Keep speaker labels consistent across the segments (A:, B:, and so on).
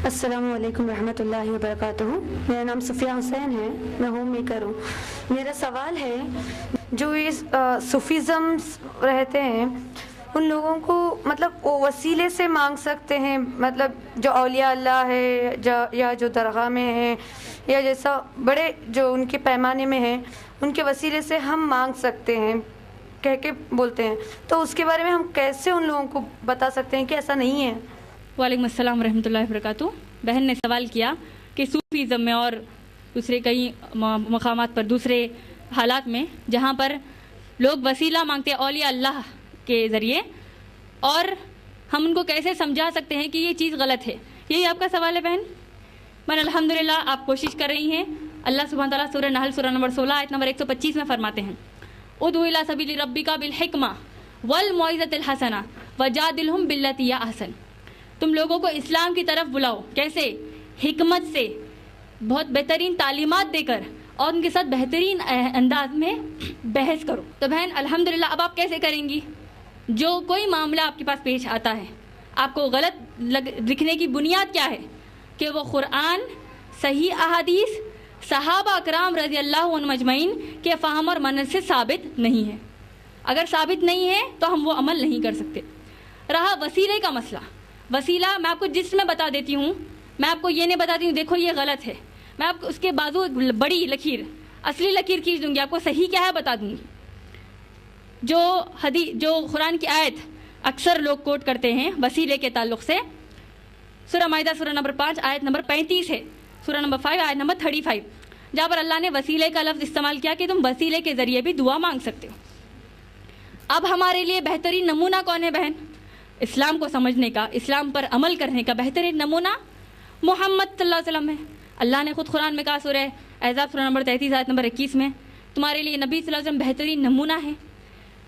A: السلام علیکم ورحمۃ اللہ وبرکاتہ. میرا نام صفیہ حسین ہے, میں ہوم میکر ہوں. میرا سوال ہے, جو اس صوفیزم رہتے ہیں ان لوگوں کو مطلب وہ وسیلے سے مانگ سکتے ہیں, مطلب جو اولیاء اللہ ہے یا جو درگاہ میں ہیں یا جیسا بڑے جو ان کے پیمانے میں ہیں ان کے وسیلے سے ہم مانگ سکتے ہیں کہہ کے بولتے ہیں, تو اس کے بارے میں ہم کیسے ان لوگوں کو بتا سکتے ہیں کہ ایسا نہیں ہے؟
B: وعلیکم السلام ورحمۃ اللہ وبرکاتہ. بہن نے سوال کیا کہ صوفیزم میں اور دوسرے کئی مقامات پر, دوسرے حالات میں جہاں پر لوگ وسیلہ مانگتے ہیں اولیاء اللہ کے ذریعے, اور ہم ان کو کیسے سمجھا سکتے ہیں کہ یہ چیز غلط ہے. یہی آپ کا سوال ہے بہن؟ من الحمدللہ آپ کوشش کر رہی ہیں. اللہ سبحانہ تعالیٰ سورہ نحل سورہ نمبر 16 آیت نمبر 125 میں فرماتے ہیں, ادعو الی سبیل ربک بالحکمہ والموعظۃ الحسنہ وجادلہم باللتی ہی احسن. تم لوگوں کو اسلام کی طرف بلاؤ, کیسے؟ حکمت سے, بہت بہترین تعلیمات دے کر, اور ان کے ساتھ بہترین انداز میں بحث کرو. تو بہن الحمدللہ اب آپ کیسے کریں گی؟ جو کوئی معاملہ آپ کے پاس پیش آتا ہے, آپ کو غلط لکھنے کی بنیاد کیا ہے؟ کہ وہ قرآن, صحیح احادیث, صحابہ اکرام رضی اللہ عنہم اجمعین کے فہم اور منہج سے ثابت نہیں ہے. اگر ثابت نہیں ہے تو ہم وہ عمل نہیں کر سکتے. رہا وسیلے کا مسئلہ, وسیلہ میں آپ کو جس میں بتا دیتی ہوں, میں آپ کو یہ نہیں بتاتی ہوں دیکھو یہ غلط ہے, میں آپ کو اس کے بازو بڑی لکیر, اصلی لکیر کھینچ دوں گی, آپ کو صحیح کیا ہے بتا دوں گی. جو قرآن کی آیت اکثر لوگ کوٹ کرتے ہیں وسیلے کے تعلق سے, سورہ مائدہ سورہ نمبر 5 آیت نمبر 35 ہے, سورہ نمبر 5 آیت نمبر 35, جہاں پر اللہ نے وسیلے کا لفظ استعمال کیا کہ تم وسیلے کے ذریعے بھی دعا مانگ سکتے ہو. اب ہمارے لیے بہترین نمونہ کون ہے بہن؟ اسلام کو سمجھنے کا, اسلام پر عمل کرنے کا بہترین نمونہ محمد صلی اللہ علیہ وسلم ہے. اللہ نے خود قرآن میں کہا سورہ احزاب سورہ نمبر 33 آیت نمبر 21 میں, تمہارے لیے نبی صلی اللہ علیہ وسلم بہترین نمونہ ہے.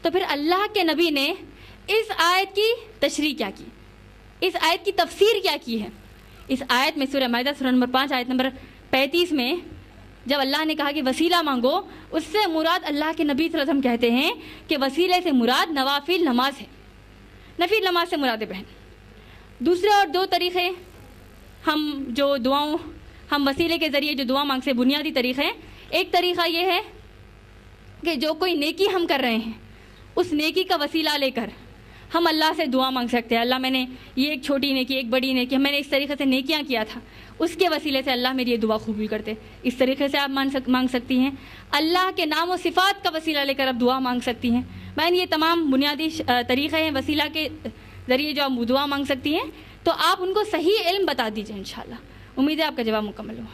B: تو پھر اللہ کے نبی نے اس آیت کی تشریح کیا کی, اس آیت کی تفسیر کیا کی ہے؟ اس آیت میں سورہ مائدہ سورہ نمبر 5 آیت نمبر 35 میں جب اللہ نے کہا کہ وسیلہ مانگو, اس سے مراد اللہ کے نبی صلی اللہ علیہ وسلم کہتے ہیں کہ وسیلے سے مراد نوافل نماز ہے, نفل نماز سے مراد ہے بہن. دوسرے اور دو طریقے ہم وسیلے کے ذریعے جو دعا مانگ سے بنیادی طریقے, ایک طریقہ یہ ہے کہ جو کوئی نیکی ہم کر رہے ہیں اس نیکی کا وسیلہ لے کر ہم اللہ سے دعا مانگ سکتے ہیں. اللہ میں نے یہ ایک چھوٹی نیکی, ایک بڑی نیکی, میں نے اس طریقے سے نیکیاں کیا تھا, اس کے وسیلے سے اللہ میری یہ دعا قبول کرتے. اس طریقے سے آپ مانگ سکتی ہیں. اللہ کے نام و صفات کا وسیلہ لے کر آپ دعا مانگ سکتی ہیں. بہن یہ تمام بنیادی طریقے ہیں وسیلہ کے ذریعے جو آپ دعا مانگ سکتی ہیں. تو آپ ان کو صحیح علم بتا دیجئے, انشاءاللہ امید ہے آپ کا جواب مکمل ہو.